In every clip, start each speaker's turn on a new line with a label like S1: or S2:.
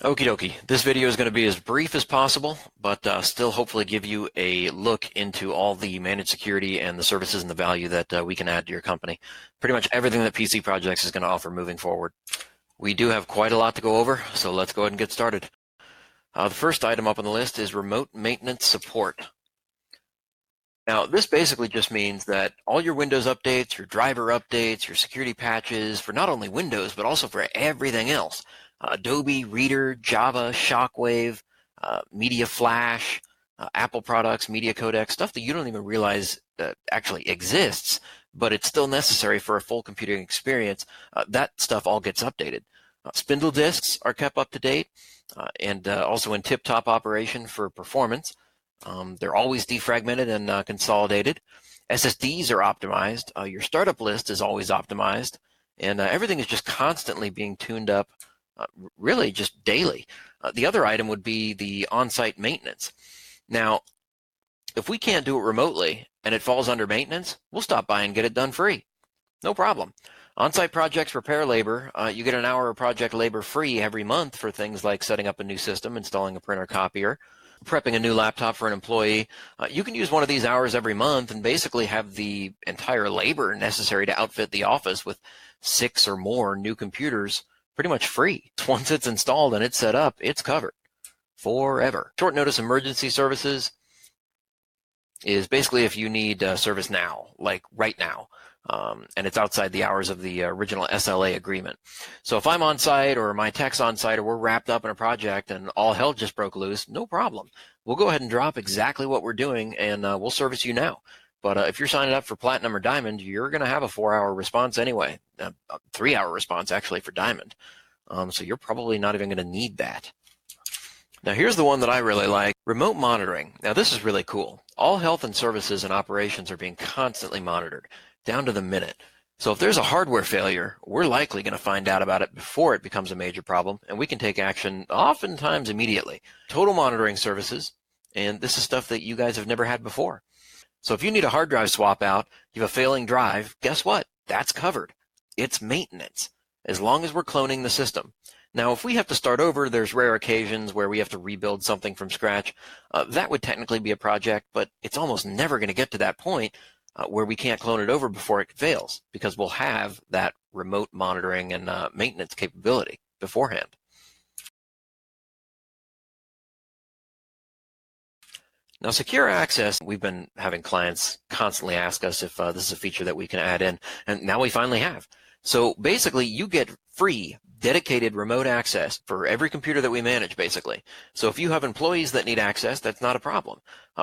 S1: Okie dokie. This video is going to be as brief as possible, but still hopefully give you a look into all the managed security and the services and the value that we can add to your company. Pretty much everything that PC Projects is going to offer moving forward. We do have quite a lot to go over, so let's go ahead and get started. The first item up on the list is remote maintenance support. Now, this basically just means that all your Windows updates, your driver updates, your security patches for not only Windows, but also for everything else. Adobe, Reader, Java, Shockwave, Media Flash, Apple products, Media Codec, stuff that you don't even realize actually exists, but it's still necessary for a full computing experience. That stuff all gets updated. Spindle disks are kept up to date and also in tip-top operation for performance. They're always defragmented and consolidated. SSDs are optimized. Your startup list is always optimized. And everything is just constantly being tuned up, really just daily. The other item would be the on-site maintenance. Now, if we can't do it remotely and it falls under maintenance, we'll stop by and get it done free. No problem. On-site projects repair labor, you get an hour of project labor free every month for things like setting up a new system, installing a printer copier, prepping a new laptop for an employee. You can use one of these hours every month and basically have the entire labor necessary to outfit the office with 6 or more new computers pretty much free. Once it's installed and it's set up, it's covered forever. Short notice emergency services is basically if you need service now, like right now. And it's outside the hours of the original SLA agreement. So if I'm on site or my tech's on site or we're wrapped up in a project and all hell just broke loose, no problem. We'll go ahead and drop exactly what we're doing and we'll service you now. But if you're signing up for Platinum or Diamond, you're going to have a 4-hour response anyway, a 3-hour response actually for Diamond. So you're probably not even going to need that. Now here's the one that I really like, remote monitoring. Now this is really cool. All health and services and operations are being constantly monitored, down to the minute. So if there's a hardware failure, we're likely going to find out about it before it becomes a major problem, and we can take action oftentimes immediately. Total monitoring services, and this is stuff that you guys have never had before. So if you need a hard drive swap out, you have a failing drive, guess what? That's covered. It's maintenance, as long as we're cloning the system. Now, if we have to start over, there's rare occasions where we have to rebuild something from scratch. That would technically be a project, but it's almost never going to get to that point where we can't clone it over before it fails, because we'll have that remote monitoring and maintenance capability beforehand. Now, secure access, we've been having clients constantly ask us if this is a feature that we can add in, and now we finally have. So basically, you get free, dedicated remote access for every computer that we manage, basically. So if you have employees that need access, that's not a problem.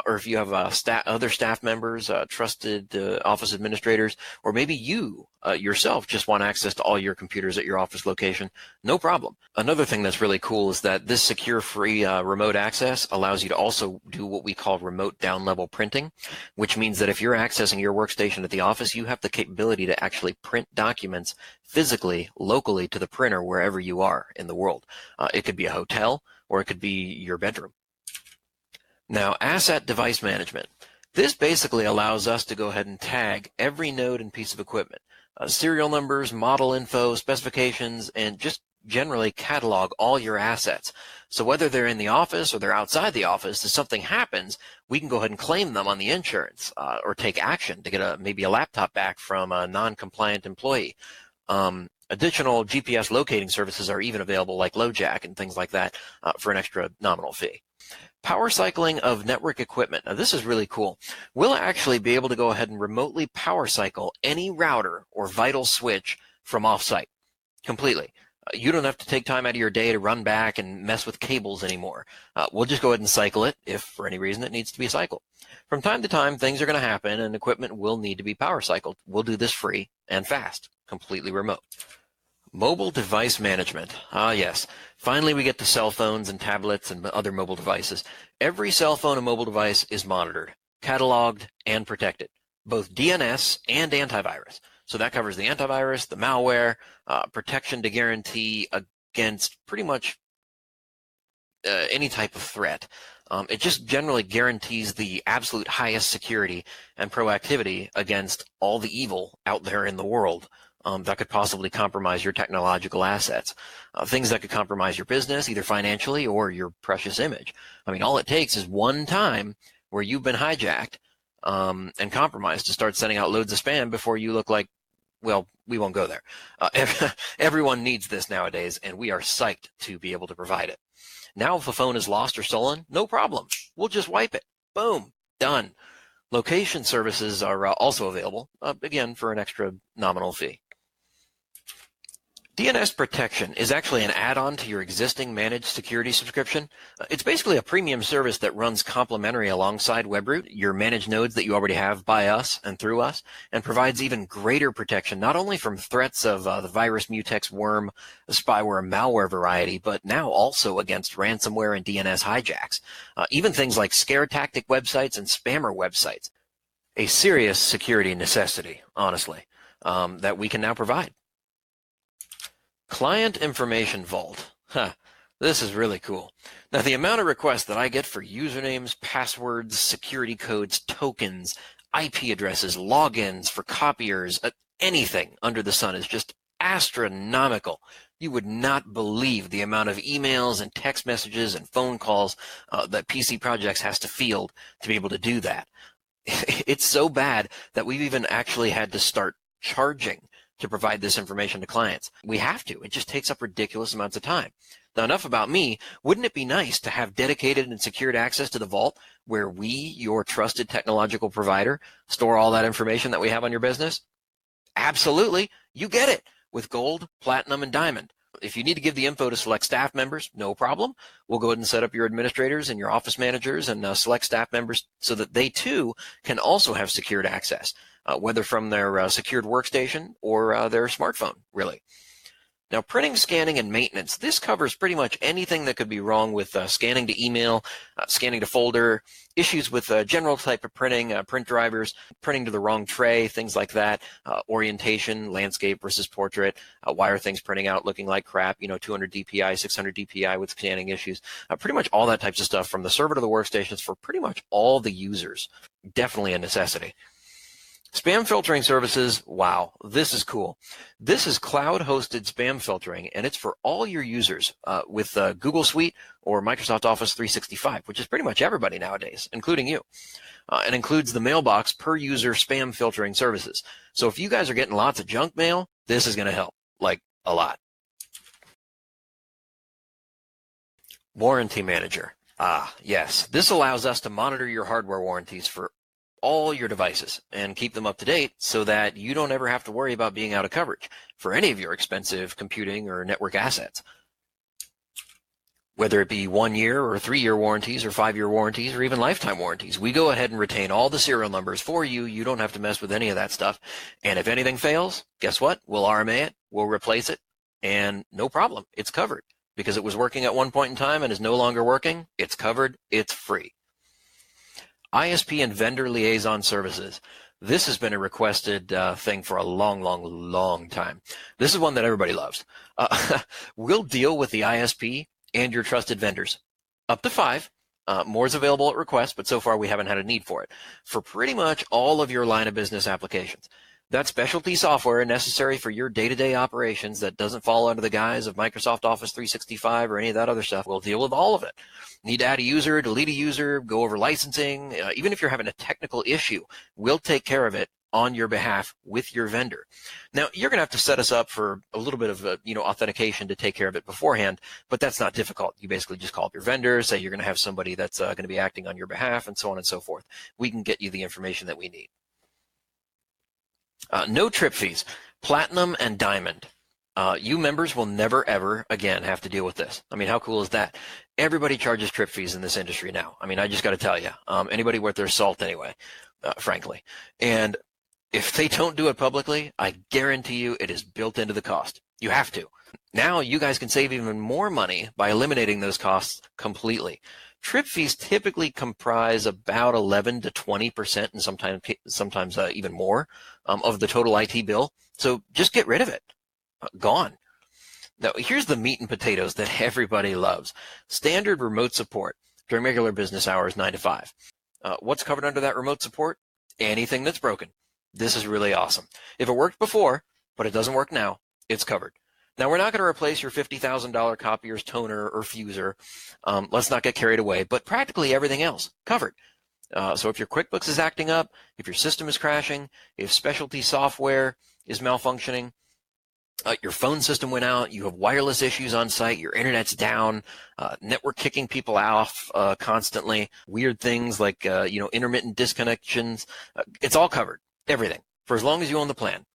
S1: Or if you have other staff members, trusted office administrators, or maybe you yourself just want access to all your computers at your office location, no problem. Another thing that's really cool is that this secure, free remote access allows you to also do what we call remote down-level printing, which means that if you're accessing your workstation at the office, you have the capability to actually print documents physically, locally to the printer wherever you are in the world. It could be a hotel or it could be your bedroom. Now, asset device management. This basically allows us to go ahead and tag every node and piece of equipment, serial numbers, model info, specifications, and just generally catalog all your assets. So whether they're in the office or they're outside the office, if something happens, we can go ahead and claim them on the insurance or take action to get maybe a laptop back from a non-compliant employee. Additional GPS locating services are even available, like LoJack and things like that, for an extra nominal fee. Power cycling of network equipment. Now this is really cool. We'll actually be able to go ahead and remotely power cycle any router or vital switch from offsite completely. You don't have to take time out of your day to run back and mess with cables anymore. We'll just go ahead and cycle it if for any reason it needs to be cycled. From time to time, things are going to happen and equipment will need to be power cycled. We'll do this free and fast, completely remote. Mobile device management. Ah, yes. Finally, we get to cell phones and tablets and other mobile devices. Every cell phone and mobile device is monitored, cataloged, and protected, both DNS and antivirus. So that covers the antivirus, the malware, protection to guarantee against pretty much any type of threat. It just generally guarantees the absolute highest security and proactivity against all the evil out there in the world. that could possibly compromise your technological assets, things that could compromise your business, either financially or your precious image. I mean, all it takes is one time where you've been hijacked and compromised to start sending out loads of spam before you look like, well, we won't go there. Everyone needs this nowadays, and we are psyched to be able to provide it. Now, if a phone is lost or stolen, no problem. We'll just wipe it. Boom, done. Location services are also available, again, for an extra nominal fee. DNS protection is actually an add-on to your existing managed security subscription. It's basically a premium service that runs complementary alongside Webroot, your managed nodes that you already have by us and through us, and provides even greater protection, not only from threats of the virus, mutex, worm, spyware, malware variety, but now also against ransomware and DNS hijacks. Even things like scare tactic websites and spammer websites. A serious security necessity, honestly, that we can now provide. Client Information Vault. This is really cool. Now, the amount of requests that I get for usernames, passwords, security codes, tokens, IP addresses, logins for copiers, anything under the sun is just astronomical. You would not believe the amount of emails and text messages and phone calls that PC Projects has to field to be able to do that. It's so bad that we've even actually had to start charging to provide this information to clients. We have to. It just takes up ridiculous amounts of time. Now, enough about me. Wouldn't it be nice to have dedicated and secured access to the vault where we, your trusted technological provider, store all that information that we have on your business? Absolutely. You get it with Gold, Platinum, and Diamond. If you need to give the info to select staff members, no problem. We'll go ahead and set up your administrators and your office managers and select staff members so that they too can also have secured access, whether from their secured workstation or their smartphone, really. Now, printing, scanning, and maintenance. This covers pretty much anything that could be wrong with scanning to email, scanning to folder, issues with general type of printing, print drivers, printing to the wrong tray, things like that, orientation, landscape versus portrait, why are things printing out looking like crap, 200 DPI, 600 DPI with scanning issues, pretty much all that types of stuff from the server to the workstations for pretty much all the users. Definitely a necessity. Spam filtering services, wow, this is cool. This is cloud-hosted spam filtering, and it's for all your users with Google Suite or Microsoft Office 365, which is pretty much everybody nowadays, including you. It includes the mailbox per user spam filtering services. So if you guys are getting lots of junk mail, this is going to help, like a lot. Warranty Manager. Yes, this allows us to monitor your hardware warranties for all your devices and keep them up to date so that you don't ever have to worry about being out of coverage for any of your expensive computing or network assets. Whether it be 1 year or 3-year warranties or 5-year warranties or even lifetime warranties, we go ahead and retain all the serial numbers for you. You don't have to mess with any of that stuff. And if anything fails, guess what? We'll RMA it, we'll replace it, and no problem. It's covered because it was working at one point in time and is no longer working. It's covered. It's free. ISP and vendor liaison services. This has been a requested thing for a long time. This is one that everybody loves. We'll deal with the ISP and your trusted vendors. Up to 5. More is available at request, but so far we haven't had a need for it. For pretty much all of your line of business applications. That specialty software necessary for your day-to-day operations that doesn't fall under the guise of Microsoft Office 365 or any of that other stuff, we'll deal with all of it. Need to add a user, delete a user, go over licensing. Even if you're having a technical issue, we'll take care of it on your behalf with your vendor. Now, you're going to have to set us up for a little bit of authentication to take care of it beforehand, but that's not difficult. You basically just call up your vendor, say you're going to have somebody that's going to be acting on your behalf, and so on and so forth. We can get you the information that we need. No trip fees, Platinum and Diamond. You members will never, ever again have to deal with this. I mean, how cool is that? Everybody charges trip fees in this industry now. I mean, I just got to tell you, anybody worth their salt anyway, frankly. And if they don't do it publicly, I guarantee you it is built into the cost. You have to. Now you guys can save even more money by eliminating those costs completely. Trip fees typically comprise about 11 to 20% and sometimes even more of the total IT bill. So just get rid of it. Gone. Now, here's the meat and potatoes that everybody loves. Standard remote support during regular business hours, 9 to 5. What's covered under that remote support? Anything that's broken. This is really awesome. If it worked before, but it doesn't work now, it's covered. Now, we're not going to replace your $50,000 copier's toner or fuser. Let's not get carried away, but practically everything else covered. So if your QuickBooks is acting up, if your system is crashing, if specialty software is malfunctioning, your phone system went out, you have wireless issues on site, your internet's down, network kicking people off constantly, weird things like intermittent disconnections, it's all covered, everything, for as long as you own the plan.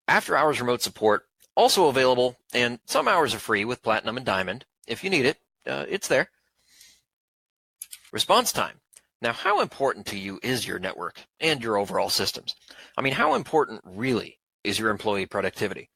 S1: After hours remote support, also available, and some hours are free with Platinum and Diamond. If you need it, it's there. Response time. Now, how important to you is your network and your overall systems? I mean, how important really is your employee productivity?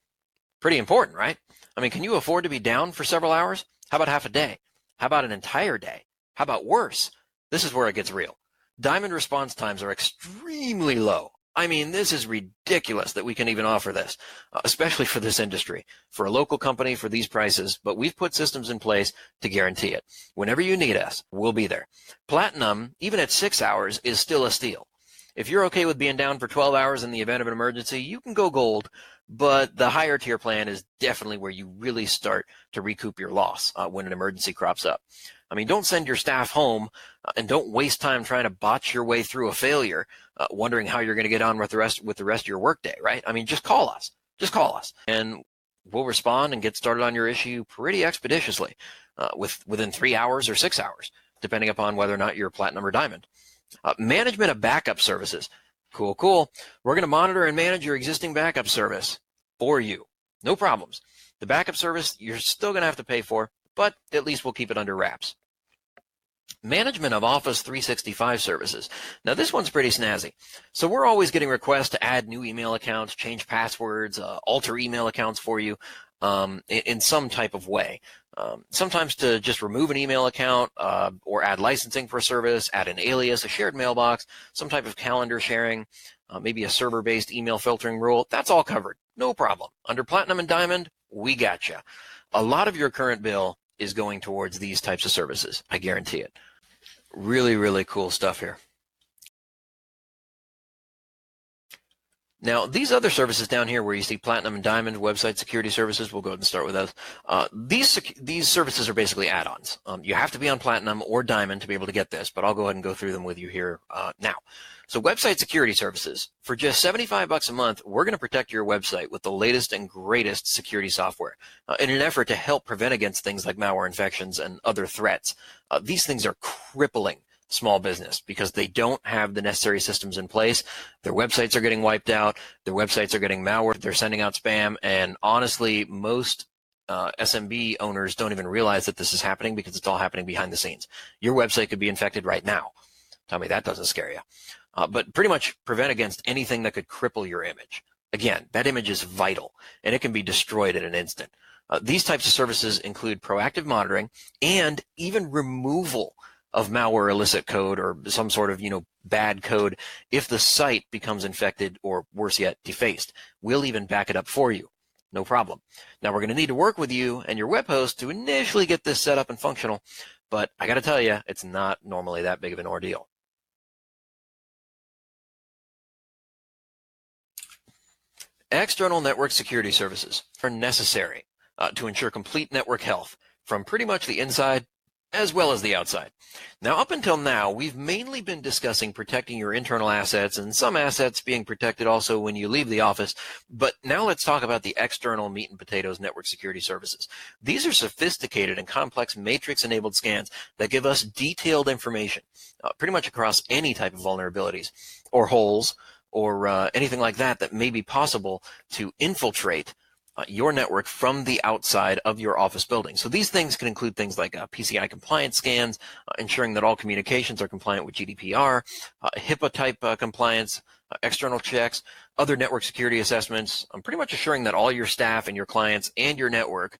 S1: Pretty important, right? I mean, can you afford to be down for several hours? How about half a day? How about an entire day? How about worse? This is where it gets real. Diamond response times are extremely low. I mean, this is ridiculous that we can even offer this, especially for this industry, for a local company for these prices, but we've put systems in place to guarantee it. Whenever you need us, we'll be there. Platinum, even at 6 hours, is still a steal. If you're okay with being down for 12 hours in the event of an emergency, you can go gold, but the higher tier plan is definitely where you really start to recoup your loss when an emergency crops up. I mean, don't send your staff home and don't waste time trying to botch your way through a failure, wondering how you're going to get on with the rest of your workday, right? I mean, just call us. Just call us, and we'll respond and get started on your issue pretty expeditiously, within 3 hours or 6 hours, depending upon whether or not you're Platinum or Diamond. Management of backup services. Cool. We're going to monitor and manage your existing backup service for you. No problems. The backup service you're still going to have to pay for, but at least we'll keep it under wraps. Management of Office 365 services. Now, this one's pretty snazzy. So we're always getting requests to add new email accounts, change passwords, alter email accounts for you in some type of way. Sometimes to just remove an email account or add licensing for a service, add an alias, a shared mailbox, some type of calendar sharing, maybe a server-based email filtering rule. That's all covered. No problem. Under Platinum and Diamond, we got you. A lot of your current bill is going towards these types of services. I guarantee it. Really, really cool stuff here. Now, these other services down here where you see Platinum and Diamond website security services, we'll go ahead and start with those. These services are basically add-ons. You have to be on Platinum or Diamond to be able to get this, but I'll go ahead and go through them with you here now. So website security services. For just $75 a month, we're going to protect your website with the latest and greatest security software in an effort to help prevent against things like malware infections and other threats. These things are crippling small business because they don't have the necessary systems in place. Their websites are getting wiped out. Their websites are getting malware. They're sending out spam. And honestly, most SMB owners don't even realize that this is happening because it's all happening behind the scenes. Your website could be infected right now. Tell me that doesn't scare you. But pretty much prevent against anything that could cripple your image. Again, that image is vital and it can be destroyed in an instant. These types of services include proactive monitoring and even removal of malware illicit code or some sort of bad code if the site becomes infected or worse yet defaced. We'll even back it up for you. No problem. Now we're going to need to work with you and your web host to initially get this set up and functional, but I got to tell you, it's not normally that big of an ordeal. External network security services are necessary to ensure complete network health from pretty much the inside as well as the outside. Now, up until now, we've mainly been discussing protecting your internal assets and some assets being protected also when you leave the office. But now let's talk about the external meat and potatoes network security services. These are sophisticated and complex matrix-enabled scans that give us detailed information pretty much across any type of vulnerabilities or holes or anything like that that may be possible to infiltrate your network from the outside of your office building. So these things can include things like PCI compliance scans, ensuring that all communications are compliant with GDPR, HIPAA type compliance, external checks, other network security assessments, pretty much assuring that all your staff and your clients and your network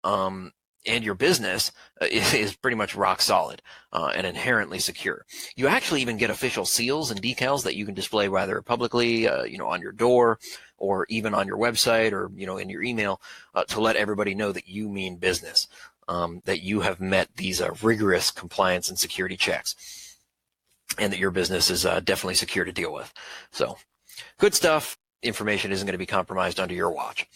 S1: and your business is pretty much rock solid and inherently secure. You actually even get official seals and decals that you can display rather publicly, on your door or even on your website or, in your email to let everybody know that you mean business, that you have met these rigorous compliance and security checks. and that your business is definitely secure to deal with. So good stuff. Information isn't going to be compromised under your watch.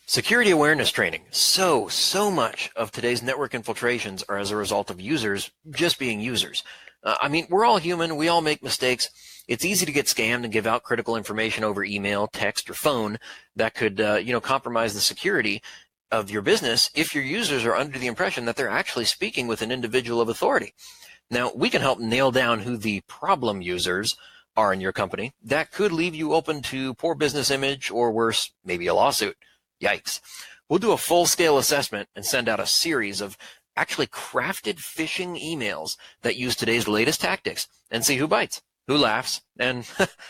S1: Security awareness training. So much of today's network infiltrations are as a result of users just being users. I mean, we're all human. We all make mistakes. It's easy to get scammed and give out critical information over email, text, or phone that could, compromise the security of your business if your users are under the impression that they're actually speaking with an individual of authority. Now, we can help nail down who the problem users are in your company. That could leave you open to poor business image, or worse, maybe a lawsuit. Yikes. We'll do a full-scale assessment and send out a series of actually crafted phishing emails that use today's latest tactics and see who bites, who laughs, and,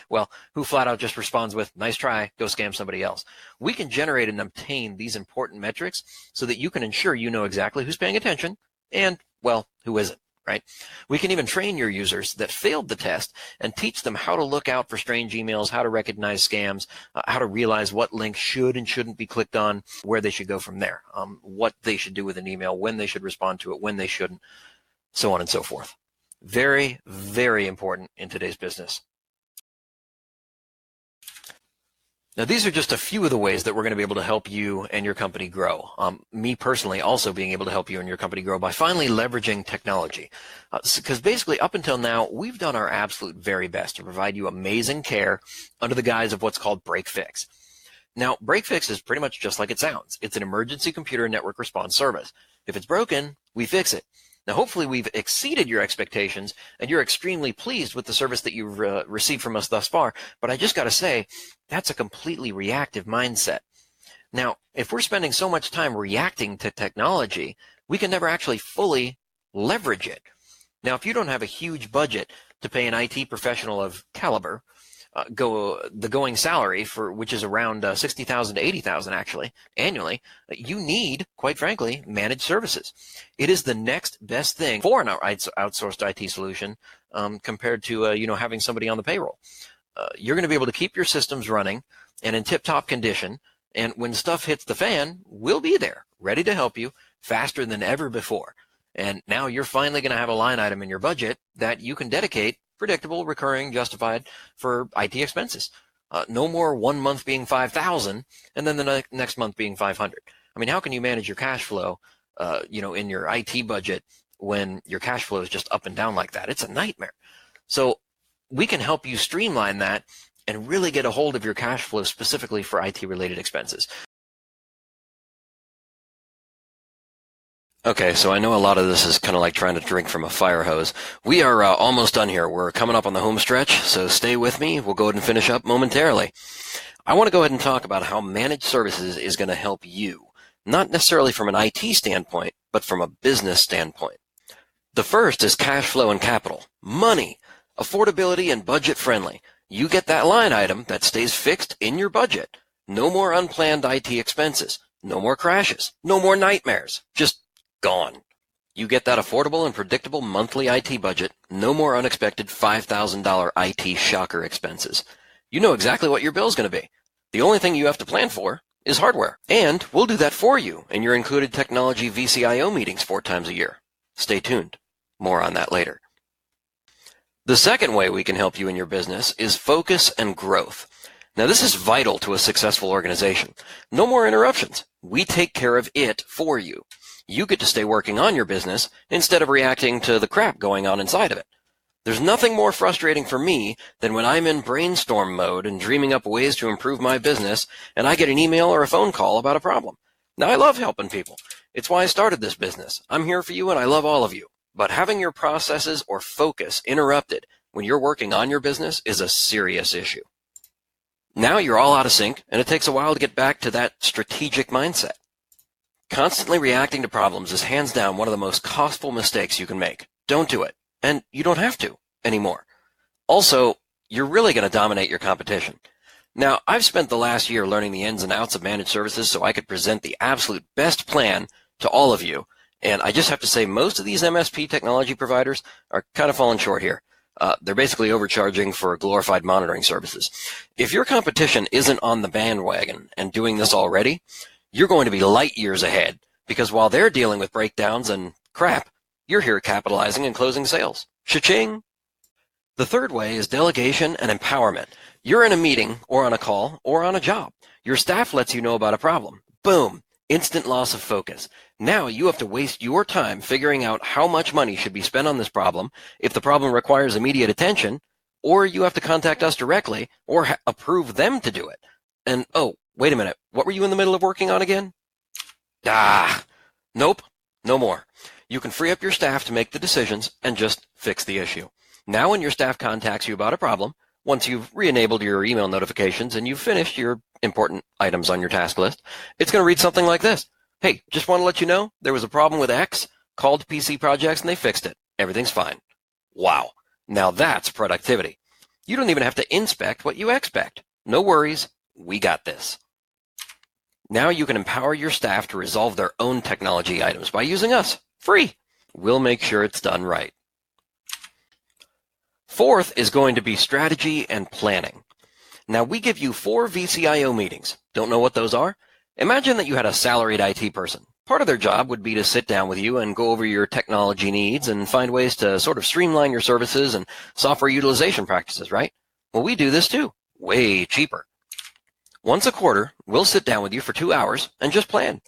S1: well, who flat out just responds with, nice try, go scam somebody else. We can generate and obtain these important metrics so that you can ensure you know exactly who's paying attention and, well, who isn't. Right? We can even train your users that failed the test and teach them how to look out for strange emails, how to recognize scams, how to realize what links should and shouldn't be clicked on, where they should go from there, what they should do with an email, when they should respond to it, when they shouldn't, so on and so forth. Very, very important in today's business. Now, these are just a few of the ways that we're going to be able to help you and your company grow. Me personally also being able to help you and your company grow by finally leveraging technology. Because basically up until now, we've done our absolute very best to provide you amazing care under the guise of what's called break fix. Now, break fix is pretty much just like it sounds. It's an emergency computer network response service. If it's broken, we fix it. Now, hopefully we've exceeded your expectations and you're extremely pleased with the service that you've received from us thus far. But I just got to say, that's a completely reactive mindset. Now, if we're spending so much time reacting to technology, we can never actually fully leverage it. Now, if you don't have a huge budget to pay an IT professional of caliber, the going salary for which is around $60,000 to $80,000 actually annually, you need, quite frankly, managed services. It is the next best thing for an outsourced IT solution compared to having somebody on the payroll. You're going to be able to keep your systems running and in tip-top condition, and when stuff hits the fan, we'll be there, ready to help you faster than ever before. And now you're finally going to have a line item in your budget that you can dedicate, predictable, recurring, justified, for IT expenses. No more 1 month being $5,000 and then the next month being $500. I mean, how can you manage your cash flow, in your IT budget when your cash flow is just up and down like that? It's a nightmare. So we can help you streamline that and really get a hold of your cash flow specifically for IT-related expenses. Okay, so I know a lot of this is kind of like trying to drink from a fire hose. We are almost done here. We're coming up on the home stretch, so stay with me. We'll go ahead and finish up momentarily. I want to go ahead and talk about how managed services is going to help you, not necessarily from an IT standpoint, but from a business standpoint. The first is cash flow and capital. Money, affordability, and budget friendly. You get that line item that stays fixed in your budget. No more unplanned IT expenses. No more crashes. No more nightmares. Just gone. You get that affordable and predictable monthly IT budget. No more unexpected $5,000 IT shocker expenses. You know exactly what your bill's going to be. The only thing you have to plan for is hardware. And we'll do that for you in your included technology VCIO meetings 4 times a year. Stay tuned. More on that later. The second way we can help you in your business is focus and growth. Now, this is vital to a successful organization. No more interruptions. We take care of it for you. You get to stay working on your business instead of reacting to the crap going on inside of it. There's nothing more frustrating for me than when I'm in brainstorm mode and dreaming up ways to improve my business and I get an email or a phone call about a problem. Now, I love helping people. It's why I started this business. I'm here for you and I love all of you. But having your processes or focus interrupted when you're working on your business is a serious issue. Now you're all out of sync and it takes a while to get back to that strategic mindset. Constantly reacting to problems is hands down one of the most costful mistakes you can make. Don't do it. And you don't have to anymore. Also, you're really going to dominate your competition. Now, I've spent the last year learning the ins and outs of managed services so I could present the absolute best plan to all of you. And I just have to say most of these MSP technology providers are kind of falling short here. They're basically overcharging for glorified monitoring services. If your competition isn't on the bandwagon and doing this already, you're going to be light years ahead, because while they're dealing with breakdowns and crap, You're here capitalizing and closing sales. Cha-ching! The third way is delegation and empowerment. You're in a meeting or on a call or on a job. Your staff lets you know about a problem. Boom! Instant loss of focus. Now you have to waste your time figuring out how much money should be spent on this problem, if the problem requires immediate attention, or you have to contact us directly or approve them to do it. And oh, wait a minute, what were you in the middle of working on again? Nope, no more. You can free up your staff to make the decisions and just fix the issue. Now when your staff contacts you about a problem, once you've re-enabled your email notifications and you've finished your important items on your task list, it's going to read something like this. Hey, just want to let you know there was a problem with X, called PC Projects and they fixed it. Everything's fine. Wow. Now that's productivity. You don't even have to inspect what you expect. No worries. We got this. Now you can empower your staff to resolve their own technology items by using us. Free. We'll make sure it's done right. Fourth is going to be strategy and planning. Now we give you 4 VCIO meetings. Don't know what those are? Imagine that you had a salaried IT person. Part of their job would be to sit down with you and go over your technology needs and find ways to sort of streamline your services and software utilization practices, right? Well, we do this too. Way cheaper. Once a quarter, we'll sit down with you for 2 hours and just plan.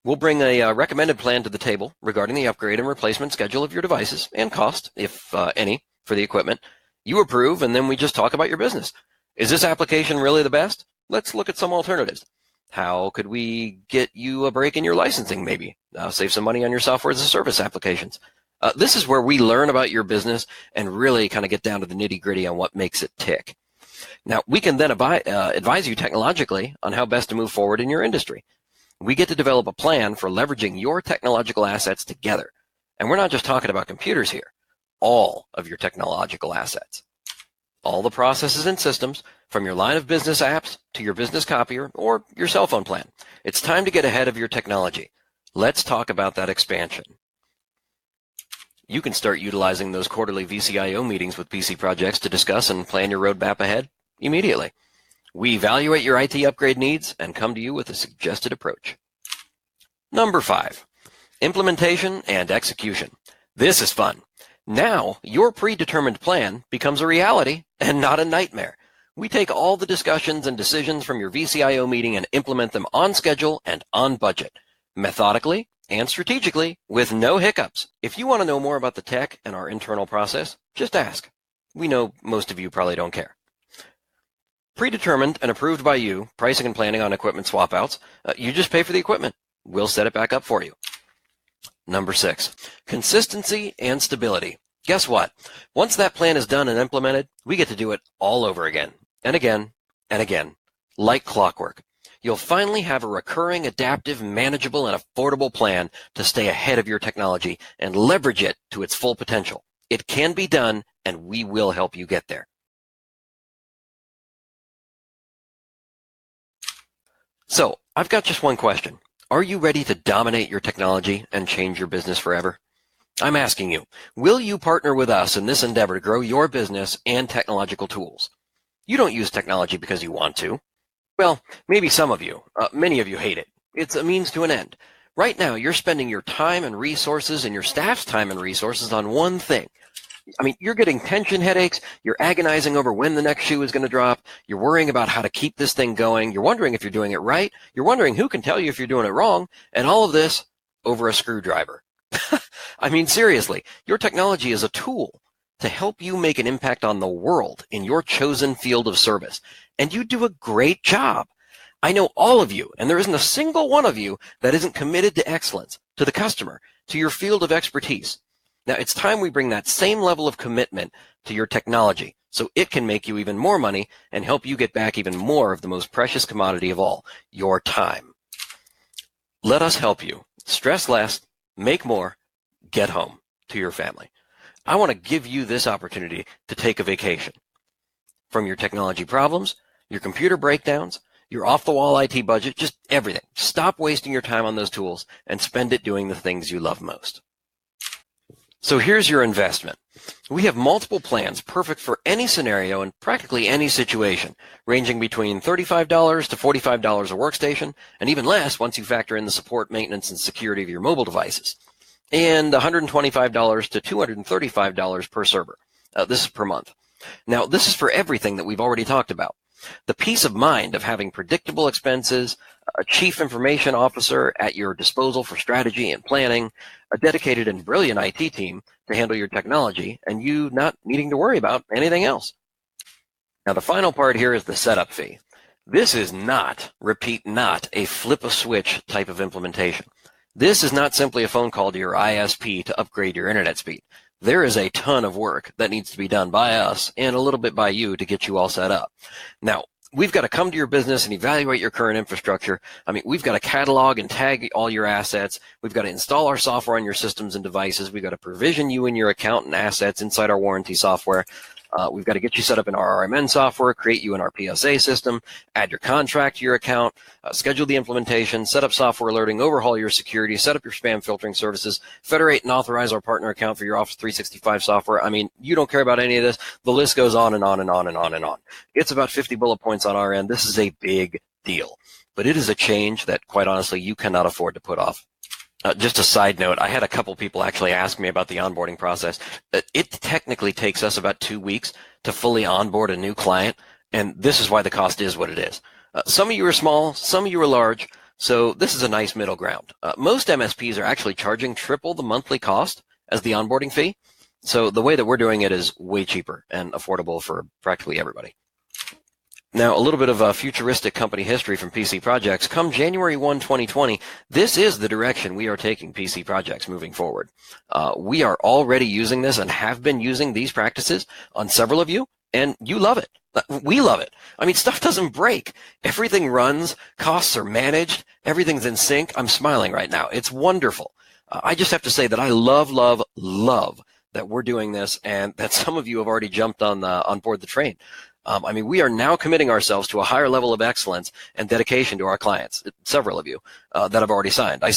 S1: We'll bring a recommended plan to the table regarding the upgrade and replacement schedule of your devices and cost, if any, for the equipment. You approve, and then we just talk about your business. Is this application really the best? Let's look at some alternatives. How could we get you a break in your licensing, maybe? Save some money on your software as a service applications. This is where we learn about your business and really kind of get down to the nitty-gritty on what makes it tick. Now, we can then advise you technologically on how best to move forward in your industry. We get to develop a plan for leveraging your technological assets together. And we're not just talking about computers here. All of your technological assets. All the processes and systems, from your line of business apps to your business copier or your cell phone plan. It's time to get ahead of your technology. Let's talk about that expansion. You can start utilizing those quarterly VCIO meetings with PC Projects to discuss and plan your roadmap ahead immediately. We evaluate your IT upgrade needs and come to you with a suggested approach. Number 5, implementation and execution. This is fun. Now, your predetermined plan becomes a reality and not a nightmare. We take all the discussions and decisions from your VCIO meeting and implement them on schedule and on budget, methodically and strategically with no hiccups. If you want to know more about the tech and our internal process, just ask. We know most of you probably don't care. Predetermined and approved by you, pricing and planning on equipment swap outs, you just pay for the equipment. We'll set it back up for you. Number 6, consistency and stability. Guess what? Once that plan is done and implemented, we get to do it all over again, and again, and again, like clockwork. You'll finally have a recurring, adaptive, manageable, and affordable plan to stay ahead of your technology and leverage it to its full potential. It can be done, and we will help you get there. So, I've got just one question. Are you ready to dominate your technology and change your business forever? I'm asking you, will you partner with us in this endeavor to grow your business and technological tools? You don't use technology because you want to. Well, maybe some of you. Many of you hate it. It's a means to an end. Right now, you're spending your time and resources and your staff's time and resources on one thing. I mean, you're getting tension headaches. You're agonizing over when the next shoe is going to drop. You're worrying about how to keep this thing going. You're wondering if you're doing it right. You're wondering who can tell you if you're doing it wrong. And all of this over a screwdriver. I mean, seriously, your technology is a tool to help you make an impact on the world in your chosen field of service. And you do a great job. I know all of you, and there isn't a single one of you that isn't committed to excellence, to the customer, to your field of expertise. Now, it's time we bring that same level of commitment to your technology so it can make you even more money and help you get back even more of the most precious commodity of all, your time. Let us help you stress less, make more, get home to your family. I want to give you this opportunity to take a vacation from your technology problems, your computer breakdowns, your off-the-wall IT budget, just everything. Stop wasting your time on those tools and spend it doing the things you love most. So here's your investment. We have multiple plans perfect for any scenario and practically any situation, ranging between $35 to $45 a workstation, and even less once you factor in the support, maintenance, and security of your mobile devices. and $125 to $235 per server. This is per month. Now, this is for everything that we've already talked about. The peace of mind of having predictable expenses, a chief information officer at your disposal for strategy and planning, a dedicated and brilliant IT team to handle your technology, and you not needing to worry about anything else. Now, the final part here is the setup fee. This is not, repeat, not a flip a switch type of implementation. This is not simply a phone call to your ISP to upgrade your internet speed. There is a ton of work that needs to be done by us and a little bit by you to get you all set up. Now, we've got to come to your business and evaluate your current infrastructure. I mean, we've got to catalog and tag all your assets. We've got to install our software on your systems and devices. We've got to provision you and your account and assets inside our warranty software. We've got to get you set up in our RMN software, create you in our PSA system, add your contract to your account, schedule the implementation, set up software alerting, overhaul your security, set up your spam filtering services, federate and authorize our partner account for your Office 365 software. I mean, you don't care about any of this. The list goes on and on and on and on and on. It's about 50 bullet points on our end. This is a big deal, but it is a change that, quite honestly, you cannot afford to put off. Just a side note, I had a couple people actually ask me about the onboarding process. It technically takes us about 2 weeks to fully onboard a new client, and this is why the cost is what it is. Some of you are small, some of you are large, so this is a nice middle ground. Most MSPs are actually charging triple the monthly cost as the onboarding fee, so the way that we're doing it is way cheaper and affordable for practically everybody. Now, a little bit of futuristic company history from PC Projects. Come January 1, 2020, this is the direction we are taking PC Projects moving forward. We are already using this and have been using these practices on several of you, and you love it. We love it. I mean, stuff doesn't break. Everything runs, costs are managed, everything's in sync. I'm smiling right now. It's wonderful. I just have to say that I love that we're doing this and that some of you have already jumped on board the train. I mean, we are now committing ourselves to a higher level of excellence and dedication to our clients, several of you that have already signed. I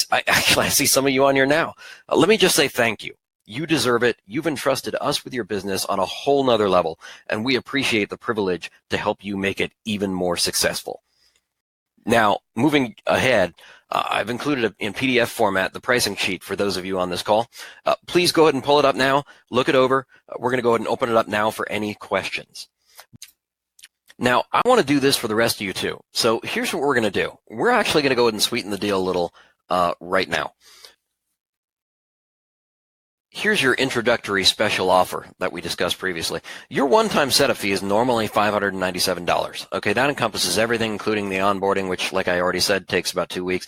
S1: see some of you on here now. Let me just say thank you. You deserve it. You've entrusted us with your business on a whole nother level, and we appreciate the privilege to help you make it even more successful. Now, moving ahead, I've included in PDF format the pricing sheet for those of you on this call. Please go ahead and pull it up now, look it over. We're going to go ahead and open it up now for any questions. Now, I want to do this for the rest of you too. So here's what we're going to do. We're actually going to go ahead and sweeten the deal a little right now. Here's your introductory special offer that we discussed previously. Your one-time setup fee is normally $597. Okay, that encompasses everything, including the onboarding, which, like I already said, takes about 2 weeks.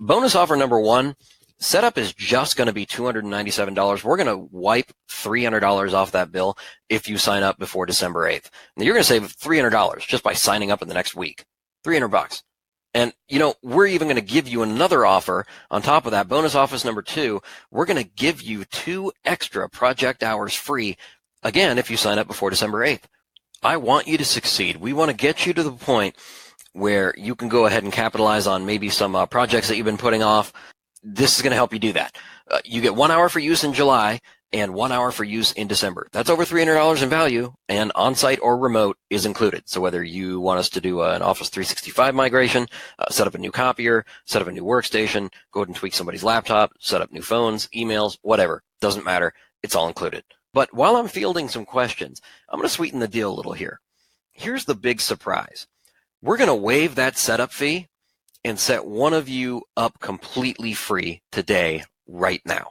S1: Bonus offer number one, setup is just going to be $297. We're going to wipe $300 off that bill if you sign up before December 8th. Now, you're going to save $300 just by signing up in the next week. $300. And, you know, we're even going to give you another offer on top of that. Bonus office number two, we're going to give you 2 extra project hours free, again, if you sign up before December 8th. I want you to succeed. We want to get you to the point where you can go ahead and capitalize on maybe some projects that you've been putting off. This is going to help you do that. You get 1 hour for use in July and 1 hour for use in December. That's over $300 in value, and on-site or remote is included. So whether you want us to do an Office 365 migration, set up a new copier, set up a new workstation, go ahead and tweak somebody's laptop, set up new phones, emails, whatever, doesn't matter. It's all included. But while I'm fielding some questions, I'm going to sweeten the deal a little here. Here's the big surprise. We're going to waive that setup fee and set one of you up completely free today, right now.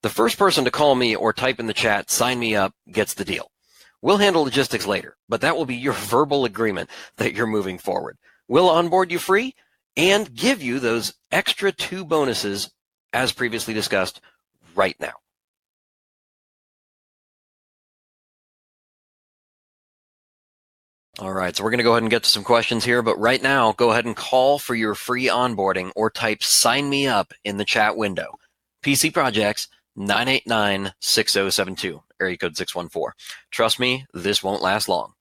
S1: The first person to call me or type in the chat, sign me up, gets the deal. We'll handle logistics later, but that will be your verbal agreement that you're moving forward. We'll onboard you free and give you those extra 2 bonuses as previously discussed right now. All right, so we're going to go ahead and get to some questions here, but right now, go ahead and call for your free onboarding or type sign me up in the chat window. PC Projects 989-6072, area code 614. Trust me, this won't last long.